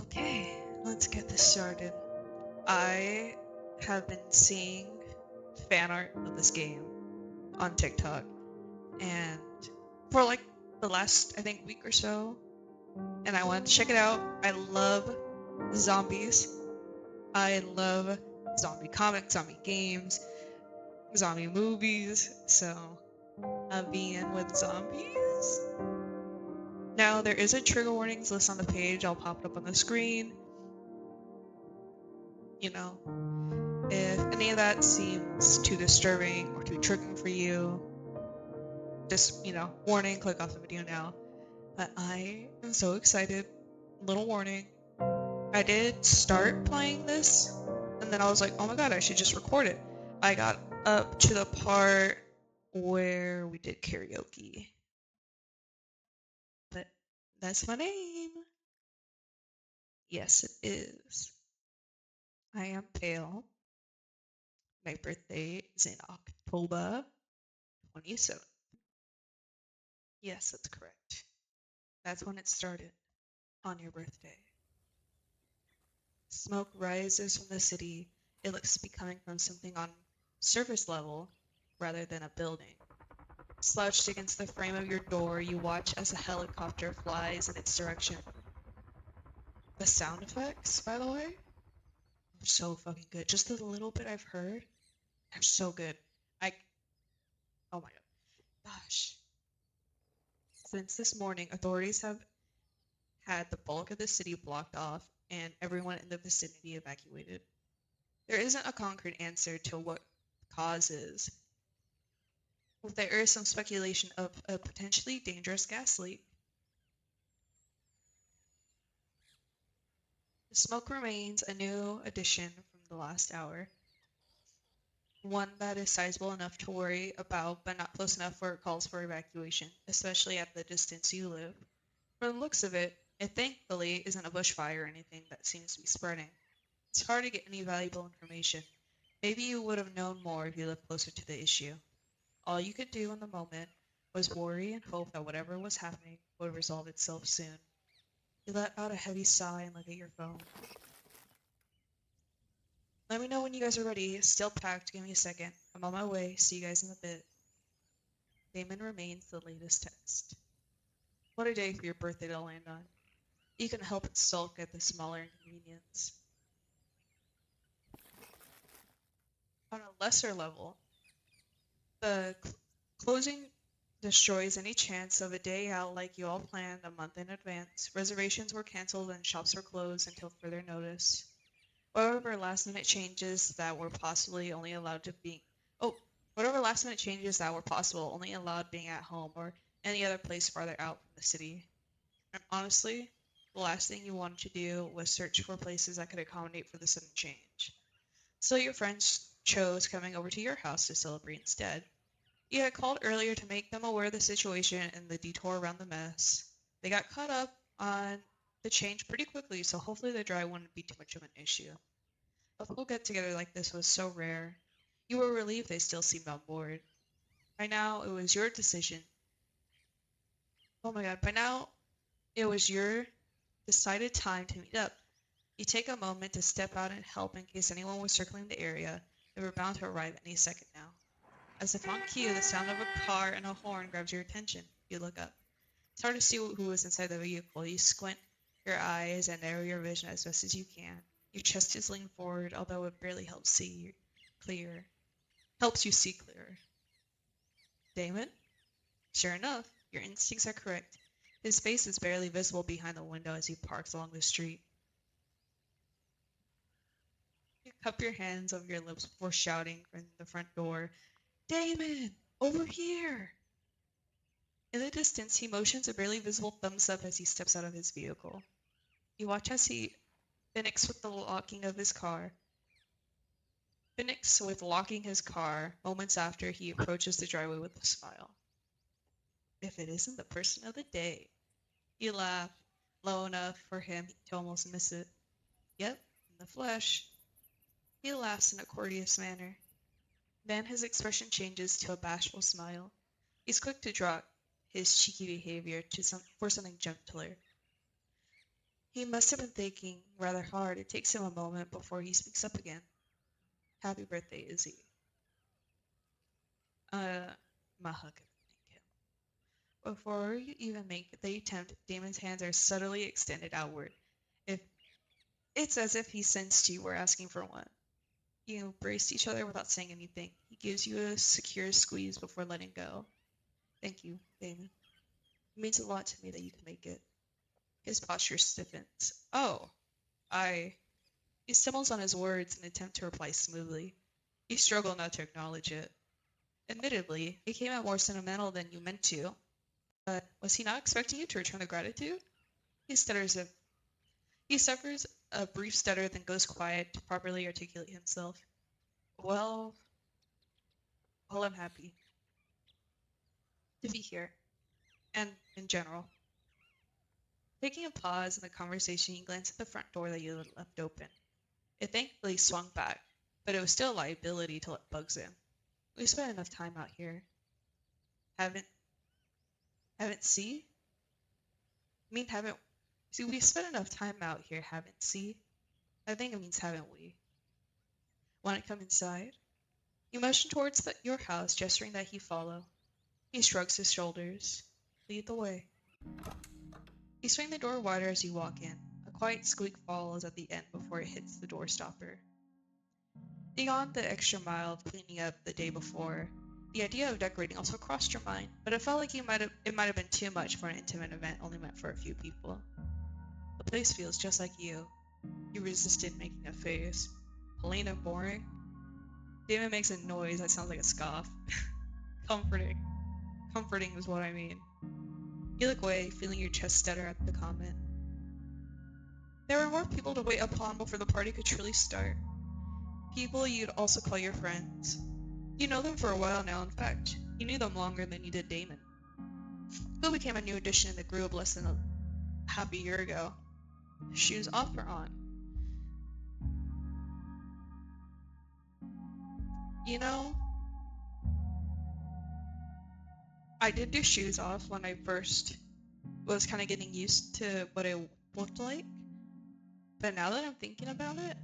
Okay, let's get this started. I have been seeing fan art of this game on TikTok, and for like the last, I think, week or so, and I wanted to check it out. I love zombies. I love zombie comics, zombie games, zombie movies, so I'm being with zombies. Now, there is a trigger warnings list on the page. I'll pop it up on the screen. You know, if any of that seems too disturbing or too triggering for you, just, warning, click off the video now. But I am so excited. Little warning. I did start playing this, and then I was like, oh my god, I should just record it. I got up to the part where we did karaoke. But that's my name. Yes, it is. I am pale. My birthday is in October 27th. Yes, that's correct. That's when it started, on your birthday. Smoke rises from the city. It looks to be coming from something on surface level rather than a building. Slouched against the frame of your door, you watch as a helicopter flies in its direction. The sound effects, by the way, are so fucking good. Just the little bit I've heard, they're so good. Oh my gosh. Since this morning, authorities have had the bulk of the city blocked off and everyone in the vicinity evacuated. There isn't a concrete answer to what causes. There is some speculation of a potentially dangerous gas leak. The smoke remains a new addition from the last hour, one that is sizable enough to worry about, but not close enough where it calls for evacuation, especially at the distance you live. From the looks of it, it thankfully isn't a bushfire or anything that seems to be spreading. It's hard to get any valuable information. Maybe you would have known more if you lived closer to the issue. All you could do in the moment was worry and hope that whatever was happening would resolve itself soon. You let out a heavy sigh and look at your phone. Let me know when you guys are ready. Still packed. Give me a second. I'm on my way. See you guys in a bit. Damon remains the latest text. What a day for your birthday to land on. You can help but sulk at the smaller inconvenience. On a lesser level, the closing destroys any chance of a day out like you all planned a month in advance. Reservations were canceled and shops were closed until further notice. Whatever last minute changes that were possibly only allowed to be whatever last minute changes that were possible only allowed being at home or any other place farther out from the city. And honestly, the last thing you wanted to do was search for places that could accommodate for the sudden change. So your friends chose coming over to your house to celebrate instead. You had called earlier to make them aware of the situation and the detour around the mess. They got caught up on the change pretty quickly, so hopefully the drive wouldn't be too much of an issue. A full get-together like this was so rare. You were relieved they still seemed on board. By now, it was your decision. Oh my god, by now, it was your decided time to meet up. You take a moment to step out and help in case anyone was circling the area. They were bound to arrive any second now. As if on cue, the sound of a car and a horn grabs your attention. You look up. It's hard to see who is inside the vehicle. You squint your eyes and narrow your vision as best as you can. Your chest is leaned forward, although it barely helps you see clearer. Damon? Sure enough, your instincts are correct. His face is barely visible behind the window as he parks along the street. You cup your hands over your lips before shouting from the front door, Damon! Over here! In the distance, he motions a barely visible thumbs up as he steps out of his vehicle. You watch as he finicks with locking his car moments after he approaches the driveway with a smile. If it isn't the person of the day. You laugh, low enough for him to almost miss it. Yep, in the flesh. He laughs in a courteous manner. Then his expression changes to a bashful smile. He's quick to drop his cheeky behavior for something gentler. He must have been thinking rather hard. It takes him a moment before he speaks up again. Happy birthday, Izzy. Maha could thank him. Before you even make the attempt, Damon's hands are subtly extended outward. If It's as if he sensed you were asking for one. You embraced each other without saying anything. He gives you a secure squeeze before letting go. Thank you, Damon. It means a lot to me that you can make it. His posture stiffens. Oh, I. He stumbles on his words in an attempt to reply smoothly. You struggle not to acknowledge it. Admittedly, it came out more sentimental than you meant to, but was he not expecting you to return the gratitude? He stutters a he suffers a brief stutter, then goes quiet to properly articulate himself. Well, I'm happy to be here, and in general. Taking a pause in the conversation, he glanced at the front door that you had left open. It thankfully swung back, but it was still a liability to let bugs in. We spent enough time out here. Haven't see? I mean, haven't see? We spent enough time out here, haven't see? I think it means haven't we? Want to come inside? You motion towards your house, gesturing that he follow. He shrugs his shoulders. Lead the way. You swing the door wider as you walk in. A quiet squeak follows at the end before it hits the door stopper. Beyond the extra mile of cleaning up the day before, the idea of decorating also crossed your mind, but it felt like it might have been too much for an intimate event only meant for a few people. The place feels just like you. You resisted making a face. Plain and boring. Damon makes a noise that sounds like a scoff. Comforting. Comforting is what I mean. You look away, feeling your chest stutter at the comment. There were more people to wait upon before the party could truly start. People you'd also call your friends. You know them for a while now, in fact. You knew them longer than you did Damon, who became a new addition in the group less than a half a year ago. Shoes off or on? You know, I did do shoes off when I first was kind of getting used to what it looked like. But now that I'm thinking about it,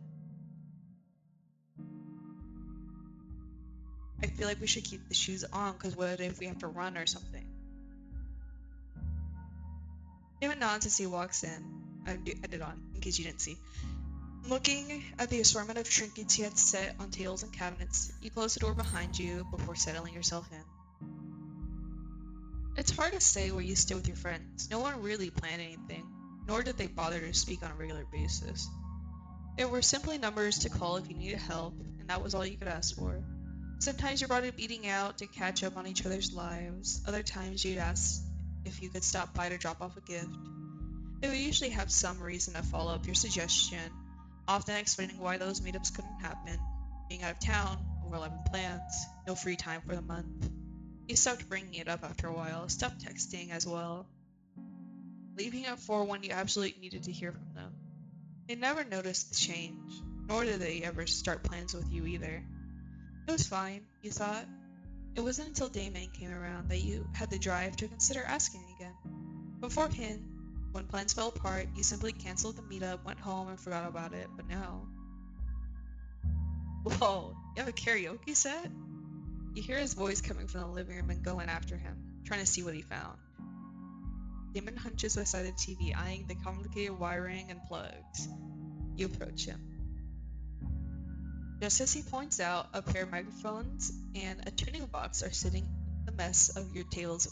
I feel like we should keep the shoes on, because what if we have to run or something? Damon nods as he walks in. I did on, in case you didn't see. Looking at the assortment of trinkets he had set on tables and cabinets, you close the door behind you before settling yourself in. It's hard to say where you stay with your friends. No one really planned anything, nor did they bother to speak on a regular basis. There were simply numbers to call if you needed help, and that was all you could ask for. Sometimes you brought up eating out to catch up on each other's lives. Other times you'd ask if you could stop by to drop off a gift. They would usually have some reason to follow up your suggestion, often explaining why those meetups couldn't happen. Being out of town, overlapping plans, no free time for the month. You stopped bringing it up after a while, stopped texting as well, leaving it for when you absolutely needed to hear from them. They never noticed the change, nor did they ever start plans with you either. It was fine, you thought. It wasn't until Damon came around that you had the drive to consider asking again. Beforehand, when plans fell apart, you simply canceled the meetup, went home, and forgot about it, but now... Whoa, you have a karaoke set? You hear his voice coming from the living room and going after him, trying to see what he found. Damon hunches beside the TV, eyeing the complicated wiring and plugs. You approach him. Just as he points out, a pair of microphones and a tuning box are sitting in the mess of your TV's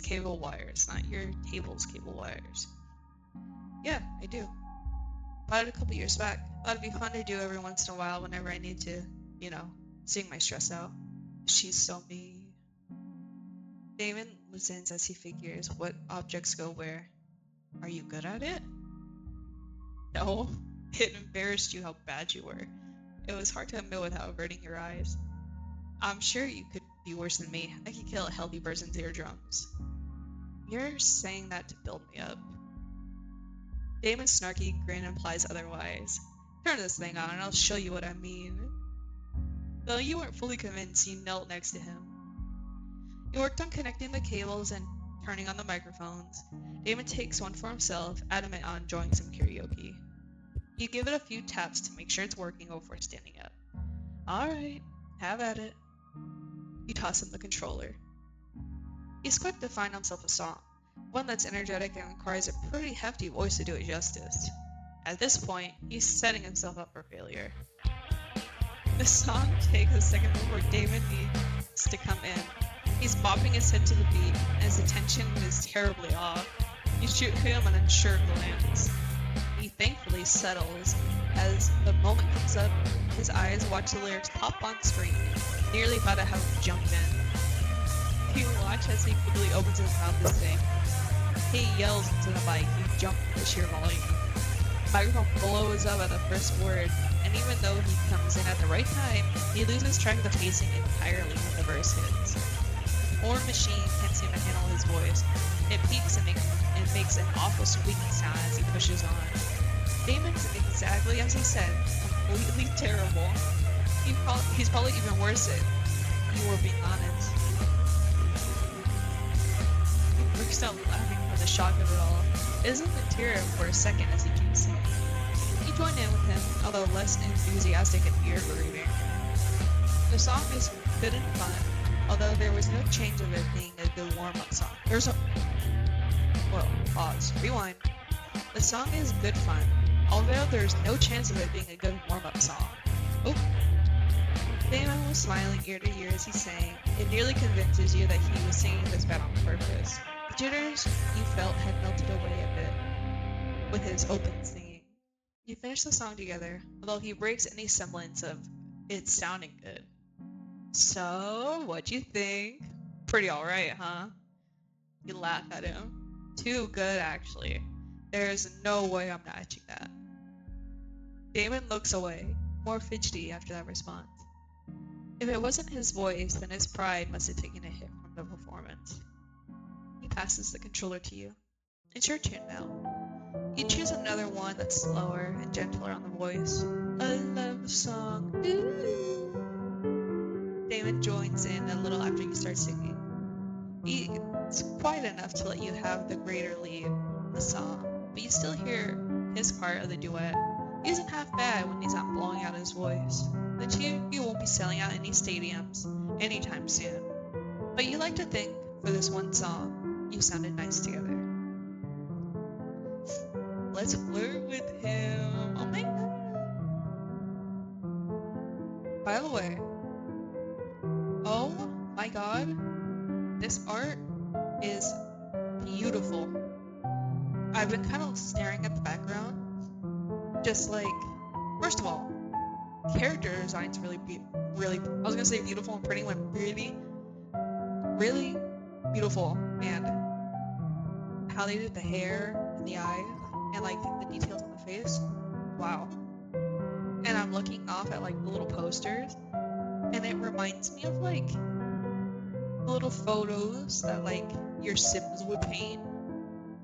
cable wires, not your table's cable wires. Yeah, I do. Bought it a couple years back. Thought it'd be fun to do every once in a while whenever I need to, sing my stress out. She's so mean. Damon listens as he figures what objects go where. Are you good at it? No. It embarrassed you how bad you were. It was hard to admit without averting your eyes. I'm sure you could be worse than me. I could kill a healthy person's eardrums. You're saying that to build me up. Damon's snarky grin implies otherwise. Turn this thing on and I'll show you what I mean. Though you weren't fully convinced, you knelt next to him. You worked on connecting the cables and turning on the microphones. Damon takes one for himself, adamant on enjoying some karaoke. You give it a few taps to make sure it's working before standing up. Alright, have at it. You toss him the controller. He's quick to find himself a song, one that's energetic and requires a pretty hefty voice to do it justice. At this point, he's setting himself up for failure. The song takes a second before Damon needs to come in. He's bopping his head to the beat, and his attention is terribly off. You shoot him an unsure glance. He thankfully settles. As the moment comes up, his eyes watch the lyrics pop on screen, nearly about to have him jump in. You watch as he quickly opens his mouth to sing. He yells into the mic, you jump to the sheer volume. The microphone blows up at the first word, and even though he comes in at the right time, he loses track of the pacing entirely when the verse hits. The poor machine can't seem to handle his voice. It peaks and makes an awful squeaking sound as he pushes on. Damon's exactly as he said, completely terrible. He's probably even worse if you were being honest. He bursts out laughing from the shock of it all. It doesn't deter him for a second as he keeps singing. You join in with him, although less enthusiastic and ear-breathing. The song is good and fun, although there was no change of it being a good warm-up song. Pause. Rewind. The song is good fun, although there's no chance of it being a good warm-up song. Oh. Damon was smiling ear to ear as he sang. It nearly convinces you that he was singing this bad on purpose. The jitters you felt had melted away a bit with his open singing. You finish the song together, although he breaks any semblance of it sounding good. So, what'd you think? Pretty alright, huh? You laugh at him. Too good, actually. There's no way I'm matching that. Damon looks away, more fidgety after that response. If it wasn't his voice, then his pride must have taken a hit from the performance. He passes the controller to you. It's your turn now. You choose another one that's slower and gentler on the voice. I love the song. Ooh. Damon joins in a little after you start singing. It's quite enough to let you have the greater lead in the song, but you still hear his part of the duet. He isn't half bad when he's not blowing out his voice. The two of you won't be selling out any stadiums anytime soon, but you like to think, for this one song, you sounded nice together. Let's flirt with him. Oh my god. By the way, oh my god, this art is beautiful. I've been kind of staring at the background. Just like, first of all, character design's really, I was gonna say beautiful and pretty, when really beautiful. And how they did the hair and the eyes and like the details on the face. Wow. And I'm looking off at like the little posters, and it reminds me of like the little photos that like your Sims would paint.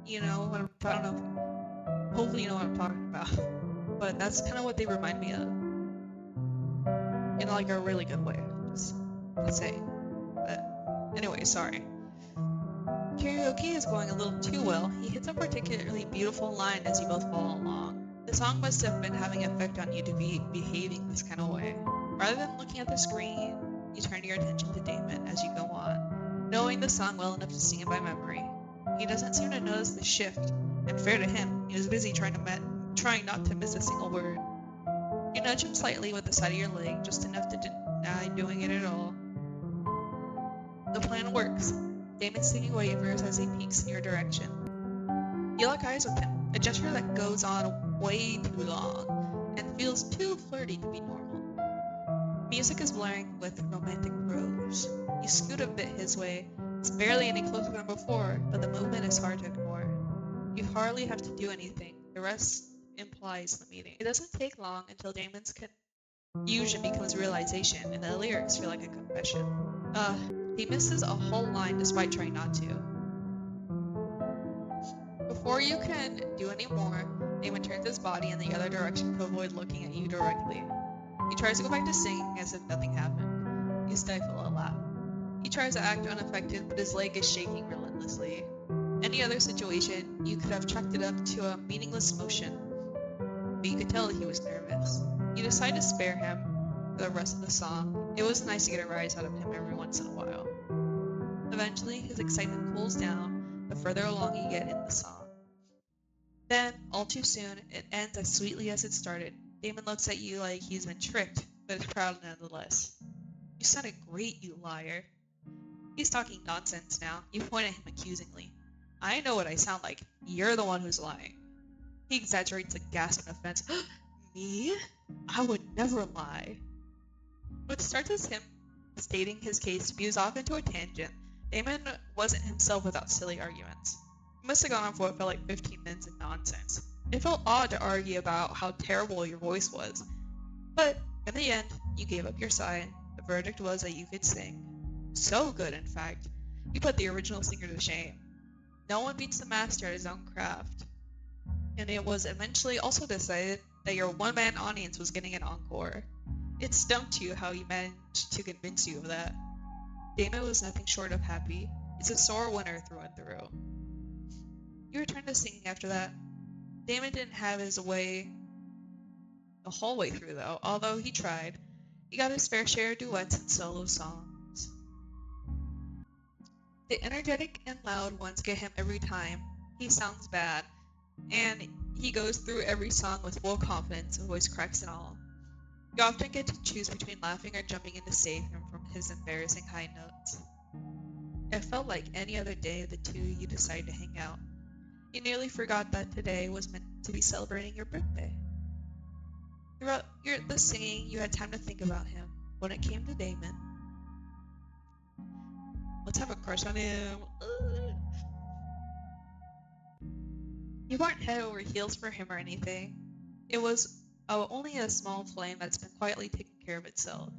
You know, I don't know. Hopefully you know what I'm talking about. But that's kind of what they remind me of. In like a really good way. Just let's say. But anyway, sorry. Karaoke is going a little too well. He hits a particularly beautiful line as you both follow along. The song must have been having an effect on you to be behaving this kind of way. Rather than looking at the screen, you turn your attention to Damon as you go on, knowing the song well enough to sing it by memory. He doesn't seem to notice the shift, and fair to him, he was busy trying not to miss a single word. You nudge him slightly with the side of your leg, just enough to deny doing it at all. The plan works. Damon's singing wavers as he peeks in your direction. You lock eyes with him, a gesture that goes on way too long, and feels too flirty to be normal. Music is blaring with romantic prose. You scoot a bit his way. It's barely any closer than before, but the movement is hard to ignore. You hardly have to do anything. The rest implies the meeting. It doesn't take long until Damon's confusion becomes realization, and the lyrics feel like a confession. He misses a whole line despite trying not to. Before you can do any more, Damon turns his body in the other direction to avoid looking at you directly. He tries to go back to singing as if nothing happened. You stifle a laugh. He tries to act unaffected, but his leg is shaking relentlessly. Any other situation, you could have chalked it up to a meaningless motion, but you could tell that he was nervous. You decide to spare him for the rest of the song. It was nice to get a rise out of him every once in a while. Eventually, his excitement cools down the further along you get in the song. Then, all too soon, it ends as sweetly as it started. Damon looks at you like he's been tricked, but is proud nonetheless. You sounded great, you liar. He's talking nonsense now. You point at him accusingly. I know what I sound like. You're the one who's lying. He exaggerates a gasp in offense. Me? I would never lie. What starts as him stating his case spews off into a tangent. Damon wasn't himself without silly arguments. It must have gone on for what felt like 15 minutes of nonsense. It felt odd to argue about how terrible your voice was. But in the end, you gave up your side. The verdict was that you could sing. So good, in fact. You put the original singer to shame. No one beats the master at his own craft. And it was eventually also decided that your one-man audience was getting an encore. It stumped you how he managed to convince you of that. Damon was nothing short of happy. He's a sore winner through and through. You returned to singing after that. Damon didn't have his way the whole way through, though, although he tried. He got his fair share of duets and solo songs. The energetic and loud ones get him every time. He sounds bad, and he goes through every song with full confidence, voice cracks and all. You often get to choose between laughing or jumping in to save him from his embarrassing high notes. It felt like any other day the two of you decided to hang out. You nearly forgot that today was meant to be celebrating your birthday. Throughout the singing, you had time to think about him. When it came to Damon, let's have a crush on him. Ugh. You weren't head over heels for him or anything. It was only a small flame that's been quietly taking care of itself.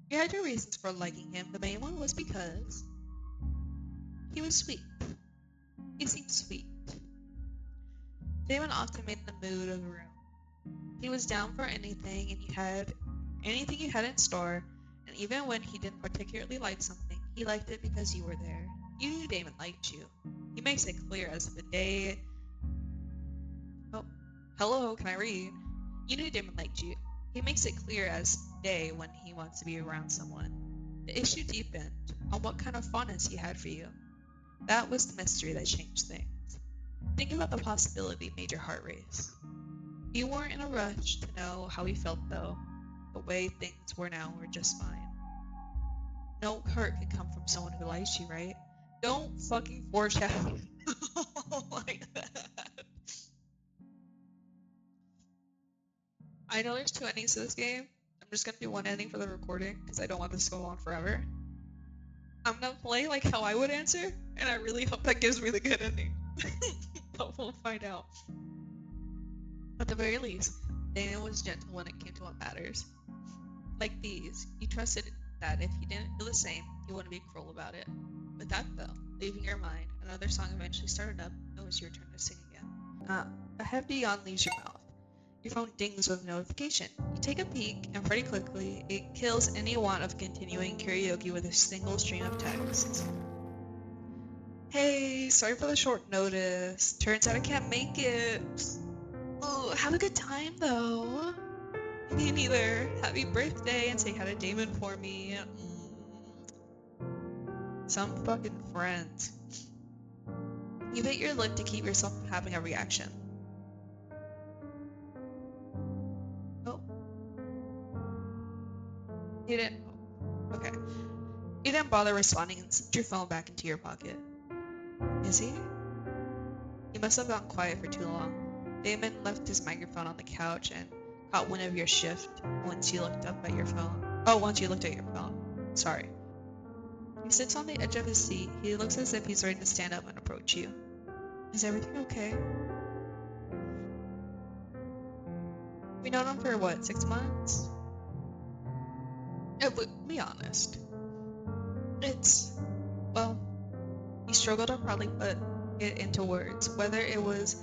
You had your reasons for liking him. The main one was because he was sweet. He seemed sweet. Damon often made the mood of the room. He was down for anything, and you had anything you had in store, and even when he didn't particularly like something, he liked it because you were there. You knew Damon liked you. He makes it clear as the day... Oh, hello, can I read? You knew Damon liked you. He makes it clear as day when he wants to be around someone. The issue deepened on what kind of fondness he had for you. That was the mystery that changed things. Thinking about the possibility made your heart race. You weren't in a rush to know how he felt, though. The way things were now were just fine. No hurt can come from someone who likes you, right? Don't fucking foreshadow like that. I know there's two endings to this game. I'm just gonna do one ending for the recording because I don't want this to go on forever. I'm gonna play like how I would answer, and I really hope that gives me the good ending. But we'll find out. At the very least, Damon was gentle when it came to what matters. Like these, you trusted that if he didn't feel the same, you wouldn't be cruel about it. With that though, leaving your mind, another song eventually started up, and it was your turn to sing again. A heavy yawn leaves your mouth. Your phone dings with a notification. You take a peek, and pretty quickly, it kills any want of continuing karaoke with a single stream of texts. Hey, sorry for the short notice. Turns out I can't make it. Oh, have a good time though. Me neither. Happy birthday and say hi to Damon for me. Some fucking friends. You bit your lip to keep yourself from having a reaction. Oh. You didn't. Okay. You didn't bother responding and slipped your phone back into your pocket. Is he? You must have gone quiet for too long. Damon left his microphone on the couch and caught wind of your shift once you looked up at your phone. Oh, once you looked at your phone. Sorry. He sits on the edge of his seat. He looks as if he's ready to stand up and approach you. Is everything okay? We've known him for what, 6 months? Be honest. Well, he struggled to probably put it into words. Whether it was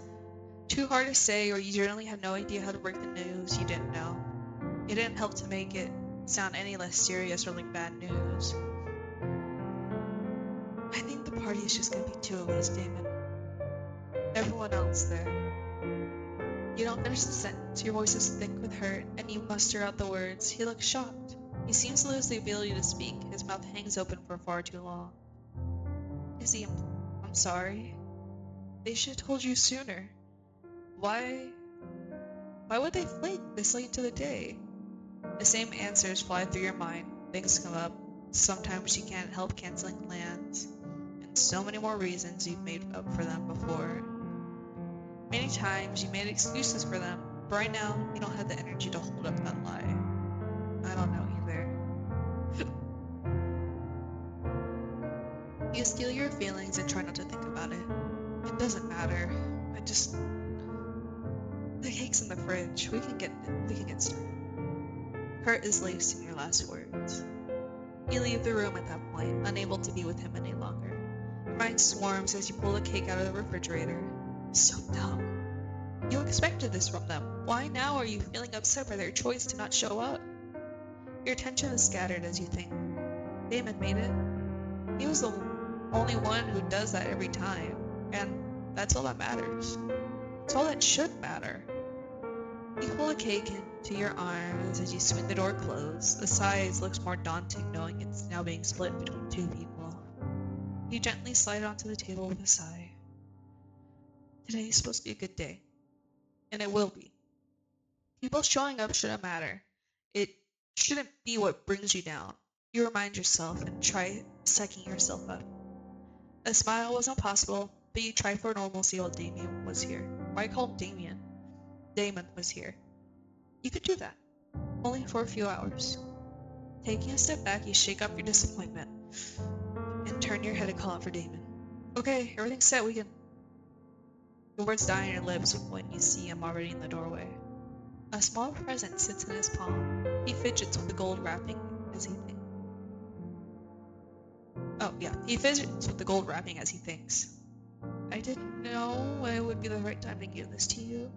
too hard to say or you generally had no idea how to break the news, you didn't know. It didn't help to make it sound any less serious or like bad news. party is just gonna be two of us, Damon. Everyone else there. You don't finish the sentence. Your voice is thick with hurt, and you muster out the words. He looks shocked. He seems to lose the ability to speak. His mouth hangs open for far too long. Izzy, I'm sorry. They should have told you sooner. Why? Why would they flake this late into the day? The same answers fly through your mind. Things come up. Sometimes you can't help canceling plans. And so many more reasons you've made up for them before. Many times you made excuses for them, but right now you don't have the energy to hold up that lie. I don't know either. You steal your feelings and try not to think about it. It doesn't matter. The cake's in the fridge. We can get started. Hurt is laced in your last words. You leave the room at that point, unable to be with him any longer. Your mind swarms as you pull the cake out of the refrigerator. So dumb. You expected this from them. Why now are you feeling upset by their choice to not show up? Your attention is scattered as you think. Damon made it. He was the only one who does that every time, and that's all that matters. It's all that should matter. You pull the cake into your arms as you swing the door closed. The size looks more daunting knowing it's now being split between two people. You gently slide it onto the table with a sigh. Today's supposed to be a good day. And it will be. People showing up shouldn't matter. It shouldn't be what brings you down. You remind yourself and try psyching yourself up. A smile wasn't possible, but you tried for normalcy while Damien was here. Why call him Damien? Damon was here. You could do that. Only for a few hours. Taking a step back, you shake off your disappointment and turn your head to call out for Damon. Okay, everything's set, we can... The words die on your lips when you see him already in the doorway. A small present sits in his palm. He fidgets with the gold wrapping as he thinks. He fidgets with the gold wrapping as he thinks. I didn't know when it would be the right time to give this to you.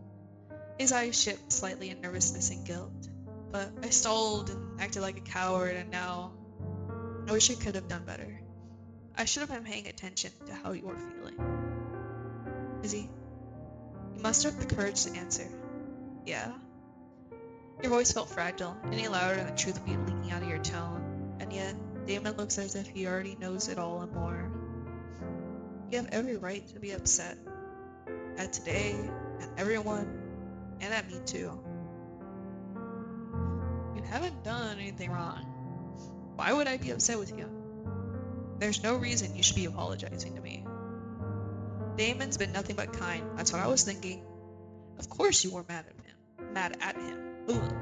His eyes shift slightly in nervousness and guilt. But I stalled and acted like a coward, and now I wish I could have done better. I should have been paying attention to how you were feeling. Izzy, you muster up the courage to answer. Yeah? Your voice felt fragile, any louder and the truth would be leaking out of your tone, and yet Damon looks as if he already knows it all and more. You have every right to be upset. At today, at everyone, and at me too. You haven't done anything wrong. Why would I be upset with you? There's no reason you should be apologizing to me. Damon's been nothing but kind. That's what I was thinking. Of course you were mad at him. Mad at him. Ugh.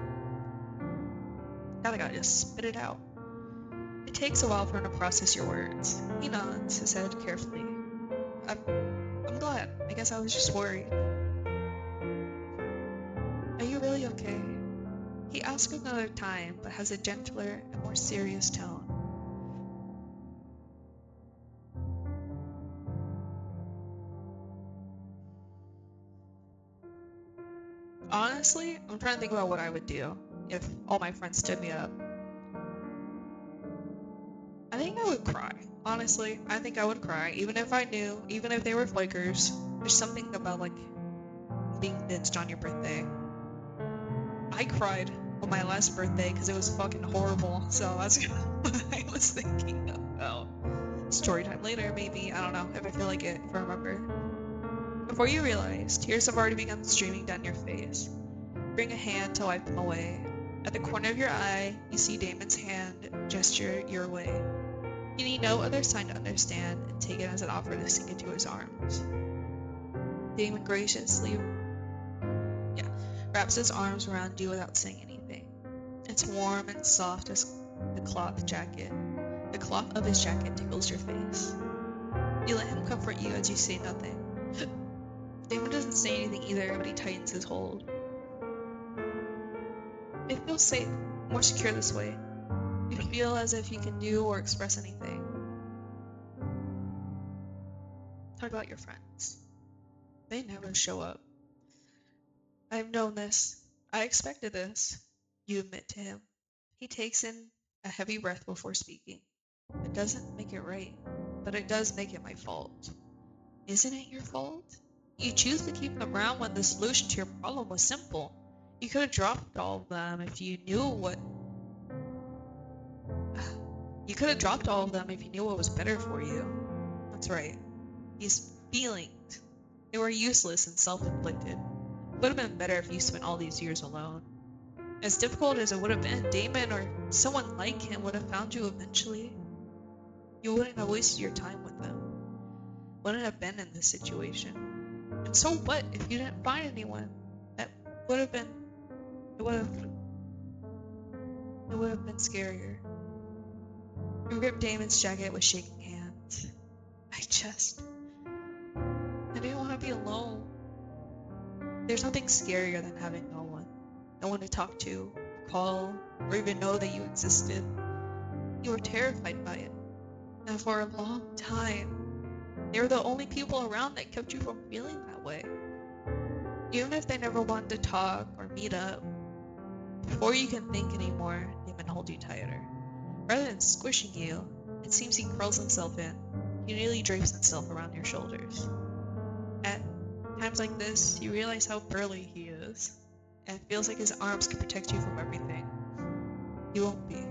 Now I gotta just spit it out. It takes a while for him to process your words. He nods his head carefully. I'm glad. I guess I was just worried. Are you really okay? He asks another time, but has a gentler and more serious tone. Honestly, I'm trying to think about what I would do if all my friends stood me up. I think I would cry. Honestly, I think I would cry, even if I knew, even if they were flakers. There's something about, like, being ditched on your birthday. I cried on my last birthday because it was fucking horrible, so that's what I was thinking about. Story time later, maybe. I don't know, if I feel like it, if I remember. Before you realize, tears have already begun streaming down your face. Bring a hand to wipe them away. At the corner of your eye, you see Damon's hand gesture your way. You need no other sign to understand and take it as an offer to sink into his arms. Damon graciously wraps his arms around you without saying anything. It's warm and soft as the cloth jacket. The cloth of his jacket tickles your face. You let him comfort you as you say nothing. Damon doesn't say anything either, but he tightens his hold. It feels safe, more secure this way. You feel as if you can do or express anything. Talk about your friends. They never show up. I've known this. I expected this. You admit to him. He takes in a heavy breath before speaking. It doesn't make it right, but it does make it my fault. Isn't it your fault? You choose to keep them around when the solution to your problem was simple. You could have dropped all of them if you knew what You could have dropped all of them if you knew what was better for you. That's right. These feelings, they were useless and self-inflicted. It would have been better if you spent all these years alone. As difficult as it would have been, Damon or someone like him would have found you eventually. You wouldn't have wasted your time with them. Wouldn't have been in this situation. And so what if you didn't find anyone? That would have been it would have been scarier. You gripped Damon's jacket with shaking hands. I didn't want to be alone. There's nothing scarier than having no one. No one to talk to, call, or even know that you existed. You were terrified by it. And for a long time, they were the only people around that kept you from feeling that way. Even if they never wanted to talk or meet up, before you can think anymore, Damon holds you tighter. Rather than squishing you, it seems he curls himself in. He nearly drapes himself around your shoulders. At times like this, you realize how burly he is, and it feels like his arms can protect you from everything. He won't be.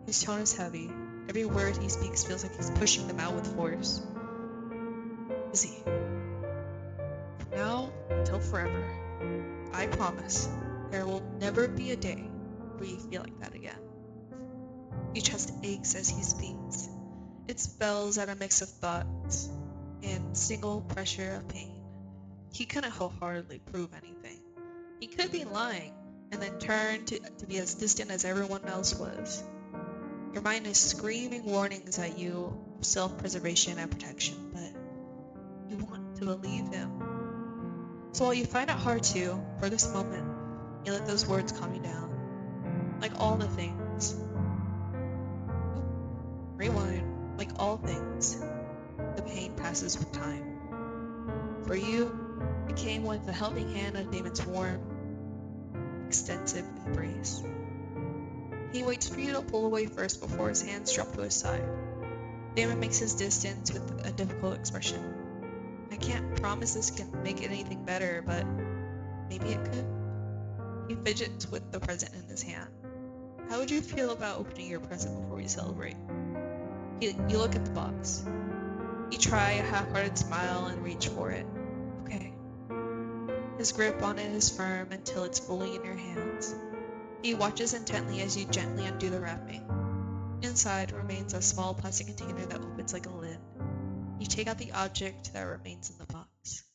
His tone is heavy. Every word he speaks feels like he's pushing them out with force. Izzy. From now until forever, I promise, there will never be a day where you feel like that again. Your chest aches as he speaks. It spells out a mix of thoughts and single pressure of pain. He couldn't wholeheartedly prove anything. He could be lying and then turn to be as distant as everyone else was. Your mind is screaming warnings at you of self-preservation and protection, but you want to believe him. So while you find it hard to, for this moment, you let those words calm you down. Like all the things. Rewind. Like all things, the pain passes with time. For you, it came with the helping hand of Damon's warm, extensive embrace. He waits for you to pull away first before his hands drop to his side. Damon makes his distance with a difficult expression. I can't promise this can make it anything better, but maybe it could. He fidgets with the present in his hand. How would you feel about opening your present before we celebrate? You look at the box. You try a half-hearted smile and reach for it. Okay. His grip on it is firm until it's fully in your hands. He watches intently as you gently undo the wrapping. Inside remains a small plastic container that opens like a lid. You take out the object that remains in the box.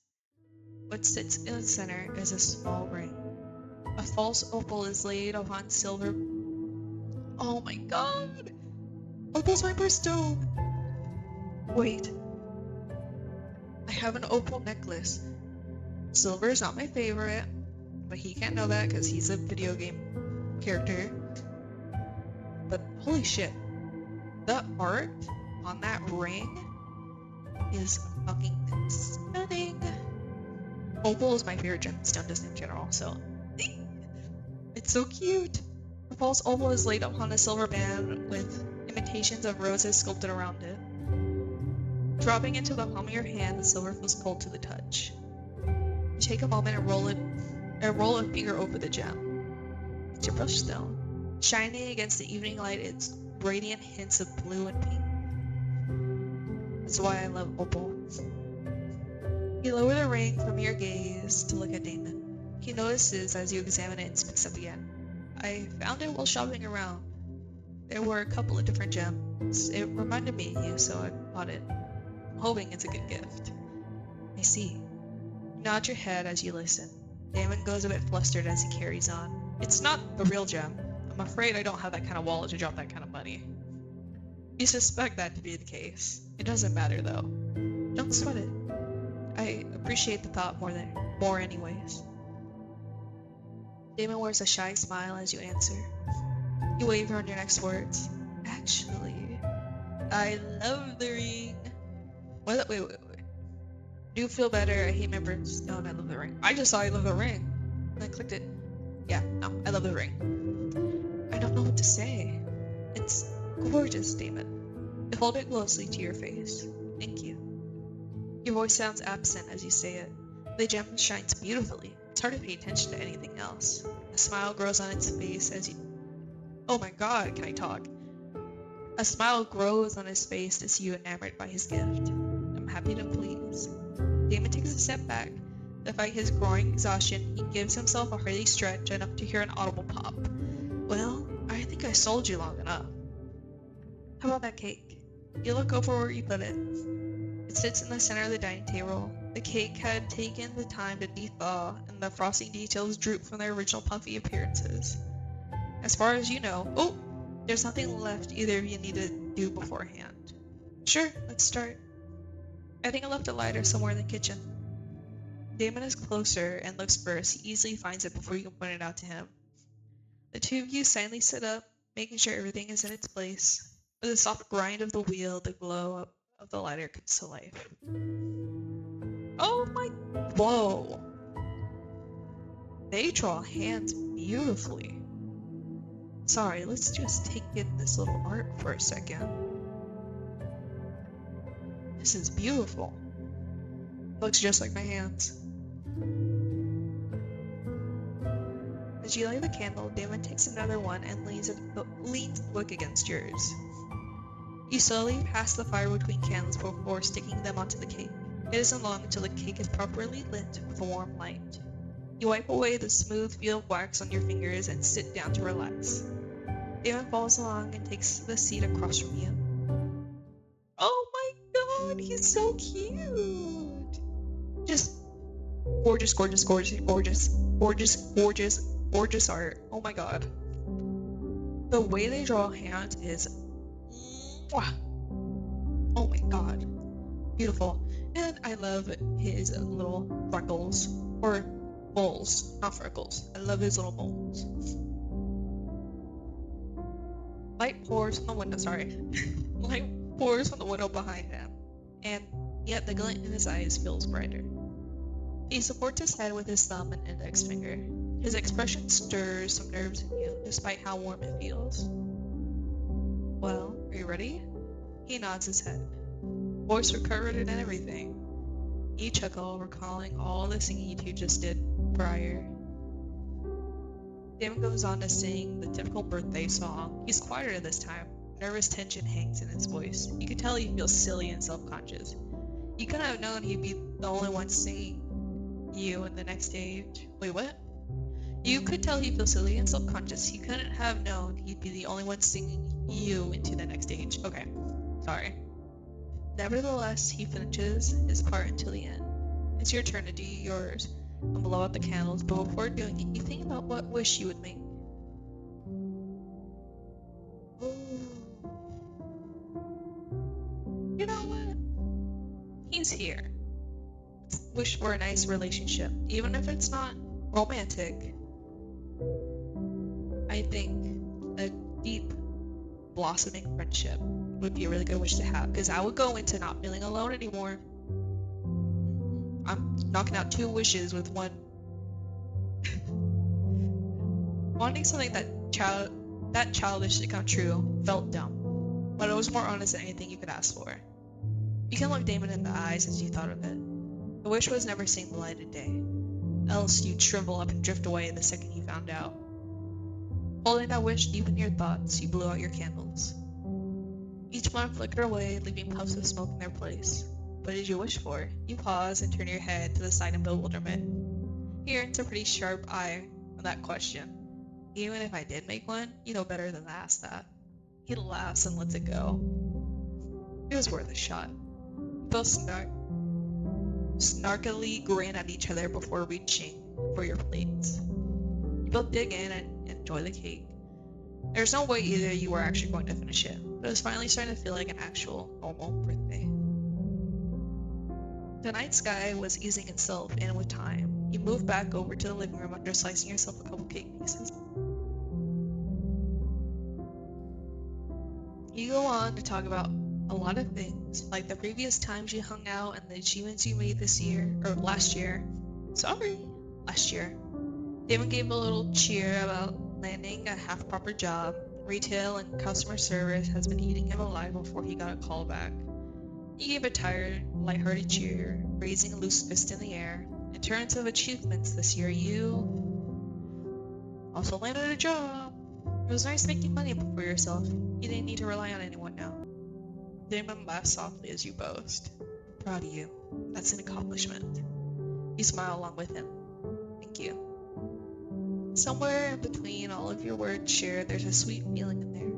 What sits in the center is a small ring. A false opal is laid upon silver. Oh my god! Opal's my birthstone! Wait. I have an opal necklace. Silver is not my favorite, but he can't know that because he's a video game character. But holy shit. The art on that ring is fucking stunning. Opal is my favorite gemstone just in general, so it's so cute. The false opal is laid upon a silver band with imitations of roses sculpted around it. Dropping into the palm of your hand, the silver feels cold to the touch. You take a moment and roll a finger over the gem. It's your brushstone. Shining against the evening light, its radiant hints of blue and pink. That's why I love opal. You lower the ring from your gaze to look at Damon. He notices as you examine it and speaks up again. I found it while shopping around. There were a couple of different gems. It reminded me of you, so I bought it. I'm hoping it's a good gift. I see. You nod your head as you listen. Damon goes a bit flustered as he carries on. It's not the real gem. I'm afraid I don't have that kind of wallet to drop that kind of money. You suspect that to be the case. It doesn't matter though. Don't sweat it. I appreciate the thought more anyways. Damon wears a shy smile as you answer. You waver on your next words. Actually, I love the ring. Wait. Do you feel better? I hate my birthstone. I love the ring. I just saw I love the ring. And I clicked it. Yeah, no, I love the ring. I don't know what to say. It's gorgeous, Damon. You hold it closely to your face. Thank you. Your voice sounds absent as you say it. The gem shines beautifully. It's hard to pay attention to anything else. A smile grows on its face as you... Oh my god, can I talk? A smile grows on his face to see you enamored by his gift. I'm happy to please. Damon takes a step back. To fight his growing exhaustion, he gives himself a hearty stretch enough to hear an audible pop. Well, I think I sold you long enough. How about that cake? You look over where you put it. It sits in the center of the dining table. The cake had taken the time to de-thaw, and the frosting details droop from their original puffy appearances. As far as you know... Oh! There's nothing left either of you need to do beforehand. Sure, let's start. I think I left a lighter somewhere in the kitchen. Damon is closer and looks first. He easily finds it before you can point it out to him. The two of you silently sit up, making sure everything is in its place. With a soft grind of the wheel, the glow of the lighter comes to life. Oh my... Whoa! They draw hands beautifully. Sorry, let's just take in this little art for a second. This is beautiful. Looks just like my hands. As you light the candle, Damon takes another one and leans the wick against yours. You slowly pass the fire between candles before sticking them onto the cake. It isn't long until the cake is properly lit with a warm light. You wipe away the smooth feel of wax on your fingers and sit down to relax. Damon follows along and takes the seat across from you. Oh my god, he's so cute! Just gorgeous, gorgeous, gorgeous, gorgeous, gorgeous, gorgeous, gorgeous art. Oh my god. The way they draw hands is... Oh my god. Beautiful. And I love his little freckles. Or moles, not freckles. I love his little moles. Light pours from the window, Light pours from the window behind him, and yet the glint in his eyes feels brighter. He supports his head with his thumb and index finger. His expression stirs some nerves in you, despite how warm it feels. Well, are you ready? He nods his head. Voice recovered and everything. You chuckle, recalling all the singing you two just did prior. Damon goes on to sing the typical birthday song. He's quieter this time. Nervous tension hangs in his voice. You can tell he feels silly and self-conscious. You couldn't have known he'd be the only one singing you in the next stage. Wait, what? You could tell he feels silly and self-conscious. You couldn't have known he'd be the only one singing you into the next stage. Okay, sorry. Nevertheless, he finishes his part until the end. It's your turn to do yours and blow out the candles, but before doing it, you think about what wish you would make. You know what? He's here. Wish for a nice relationship, even if it's not romantic. I think a deep, blossoming friendship would be a really good wish to have, because I would go into not feeling alone anymore. I'm knocking out 2 wishes with one. Wanting something that childish to come true felt dumb, but it was more honest than anything you could ask for. You can look Damon in the eyes as you thought of it. The wish was never seeing the light of day, else you'd shrivel up and drift away the second you found out. Holding that wish deep in your thoughts, you blew out your candles. Each one flickered away, leaving puffs of smoke in their place. What did you wish for? You pause and turn your head to the side in bewilderment. He earns a pretty sharp eye on that question. Even if I did make one, you know better than to ask that. He laughs and lets it go. It was worth a shot. You both snarkily grin at each other before reaching for your plates. You both dig in and enjoy the cake. There's no way either of you were actually going to finish it, but it was finally starting to feel like an actual, normal birthday. The night sky was easing itself in with time. You moved back over to the living room after slicing yourself a couple cake pieces. You go on to talk about a lot of things, like the previous times you hung out and the achievements you made last year. Last year. Damon gave a little cheer about landing a half-proper job, Retail and customer service has been eating him alive before he got a call back. He gave a tired, lighthearted cheer, raising a loose fist in the air. In terms of achievements this year, you also landed a job. It was nice making money for yourself. You didn't need to rely on anyone now. Damon laughed softly as you boast. I'm proud of you. That's an accomplishment. You smile along with him. Thank you. Somewhere in between all of your words shared, there's a sweet feeling in there.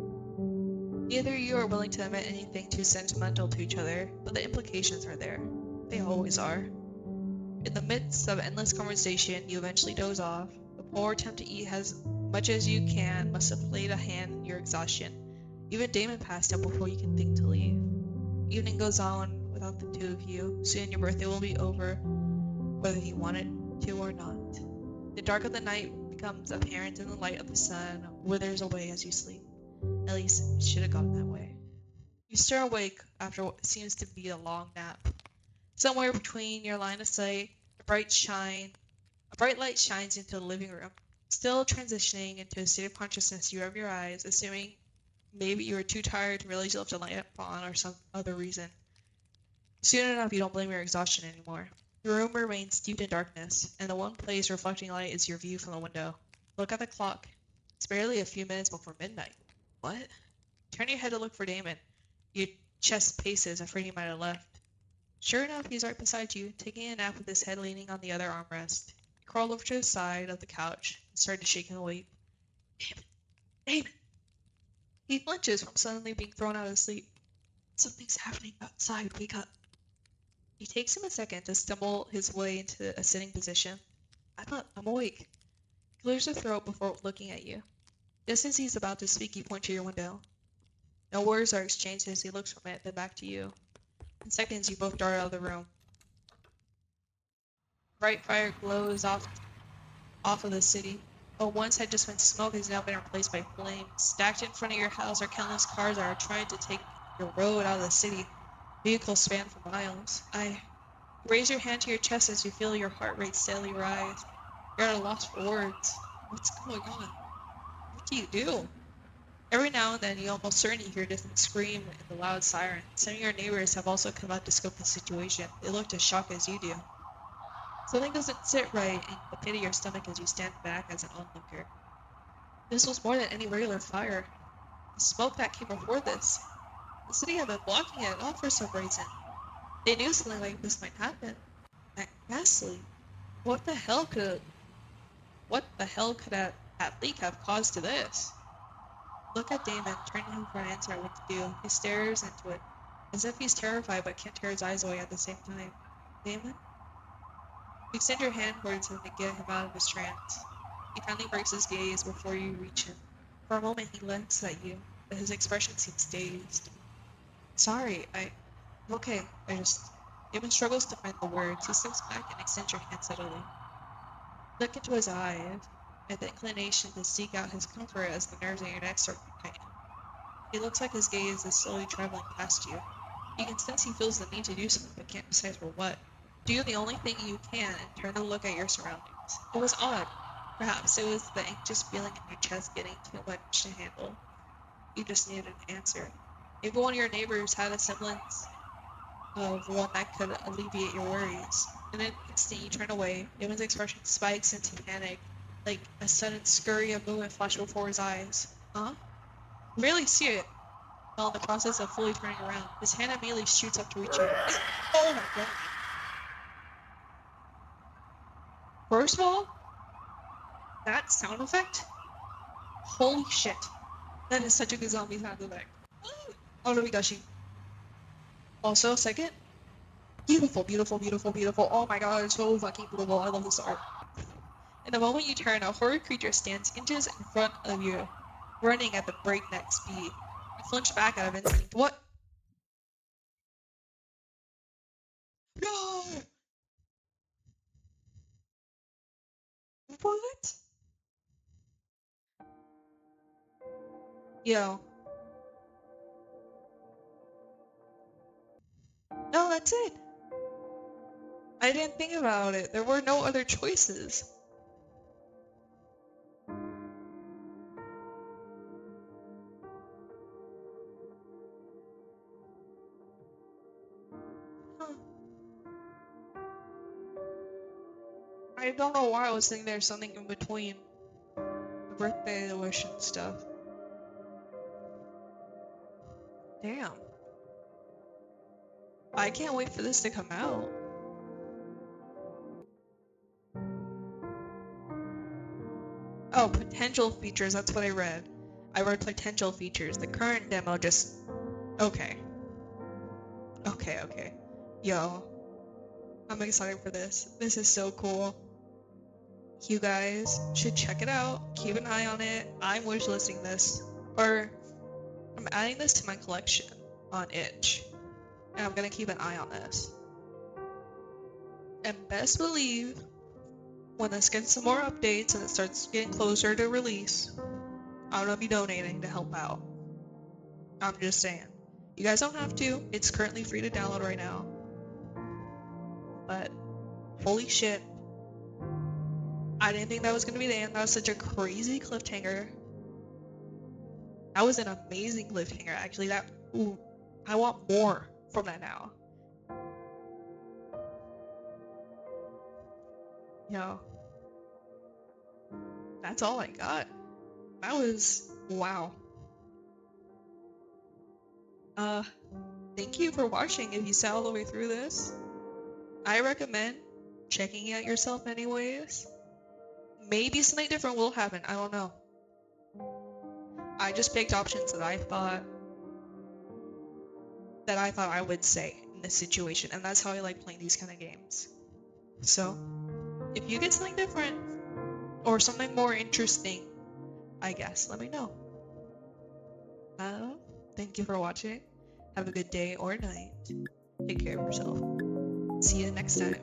Neither of you are willing to admit anything too sentimental to each other, but the implications are there. They always are. In the midst of endless conversation, you eventually doze off. The poor attempt to eat as much as you can must have played a hand in your exhaustion. Even Damon passed out before you can think to leave. Evening goes on without the two of you. Soon your birthday will be over, whether you want it to or not. The dark of the night becomes apparent and the light of the sun withers away as you sleep. At least it should have gone that way. You stir awake after what seems to be a long nap. Somewhere between your line of sight, a bright light shines into the living room. Still transitioning into a state of consciousness, you rub your eyes, assuming maybe you were too tired to realize you left the light on or some other reason. Soon enough, you don't blame your exhaustion anymore. The room remains steeped in darkness, and the one place reflecting light is your view from the window. Look at the clock. It's barely a few minutes before midnight. What? Turn your head to look for Damon. Your chest paces, afraid he might have left. Sure enough, he's right beside you, taking a nap with his head leaning on the other armrest. You crawl over to the side of the couch and start to shake him awake. Damon! Damon! He flinches from suddenly being thrown out of sleep. Something's happening outside. Wake up. It takes him a second to stumble his way into a sitting position. I'm up. I'm awake. He clears his throat before looking at you. Just as he's about to speak, you point to your window. No words are exchanged as he looks from it, then back to you. In seconds, you both dart out of the room. Bright fire glows off of the city. What once had just been smoke has now been replaced by flames. Stacked in front of your house are countless cars that are trying to take your road out of the city. Vehicles span for miles. You raise your hand to your chest as you feel your heart rate steadily rise. You're at a loss for words. What's going on? What do you do? Every now and then, you almost certainly hear a distant scream and the loud siren. Some of your neighbors have also come out to scope the situation. They look as shocked as you do. Something doesn't sit right in the pit of your stomach as you stand back as an onlooker. This was more than any regular fire. The smoke that came before this. The city had been blocking it off for some reason. They knew something like this might happen. Ghastly. What the hell could that leak have caused to this? Look at Damon, turning him for an answer at what to do. He stares into it, as if he's terrified but can't tear his eyes away at the same time. Damon? You extend your hand towards him to get him out of his trance. He finally breaks his gaze before you reach him. For a moment he looks at you, but his expression seems dazed. Sorry, I'm okay. Damon struggles to find the words. He steps back and extends your hand steadily. Look into his eyes, with the inclination to seek out his comfort as the nerves in your neck start to tighten. He looks like his gaze is slowly traveling past you. You can sense he feels the need to do something but can't decide for what. Do the only thing you can and turn to look at your surroundings. It was odd. Perhaps it was the anxious feeling in your chest getting too much to handle. You just needed an answer. Maybe one of your neighbors had a semblance of one that could alleviate your worries. In an instant, you turn away. Damon's expression spikes into panic, like a sudden scurry of movement flashed before his eyes. Huh? You barely see it. While in the process of fully turning around, his hand immediately shoots up to reach you. Oh my god. First of all, that sound effect? Holy shit. That is such a good zombie sound effect. Oh no, Migashi. Also, second, beautiful, beautiful, beautiful, beautiful. Oh my god, it's so fucking beautiful. I love this art. In the moment you turn, a horrid creature stands inches in front of you, running at the breakneck speed. You flinch back out of instinct. What? No! What? Yo. No, that's it. I didn't think about it. There were no other choices. I don't know why I was thinking there's something in between the birthday, the wish, and stuff. Damn. I can't wait for this to come out. Oh, potential features, that's what I read. I read potential features. The current demo just... Okay. Okay. Yo, I'm excited for this. This is so cool. You guys should check it out. Keep an eye on it. I'm wishlisting this. Or, I'm adding this to my collection on itch. And I'm gonna keep an eye on this. And best believe, when this gets some more updates and it starts getting closer to release, I'm gonna be donating to help out. I'm just saying. You guys don't have to. It's currently free to download right now. But, holy shit. I didn't think that was gonna be the end. That was such a crazy cliffhanger. That was an amazing cliffhanger, actually. Ooh, I want more from that now. Yo. That's all I got. That was... wow. Thank you for watching if you sat all the way through this. I recommend checking it out yourself anyways. Maybe something different will happen, I don't know. I just picked options that I thought I would say in this situation, and that's how I like playing these kind of games. So, if you get something different, or something more interesting, I guess, let me know. Thank you for watching. Have a good day or night. Take care of yourself. See you next time.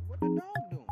What the dog doing?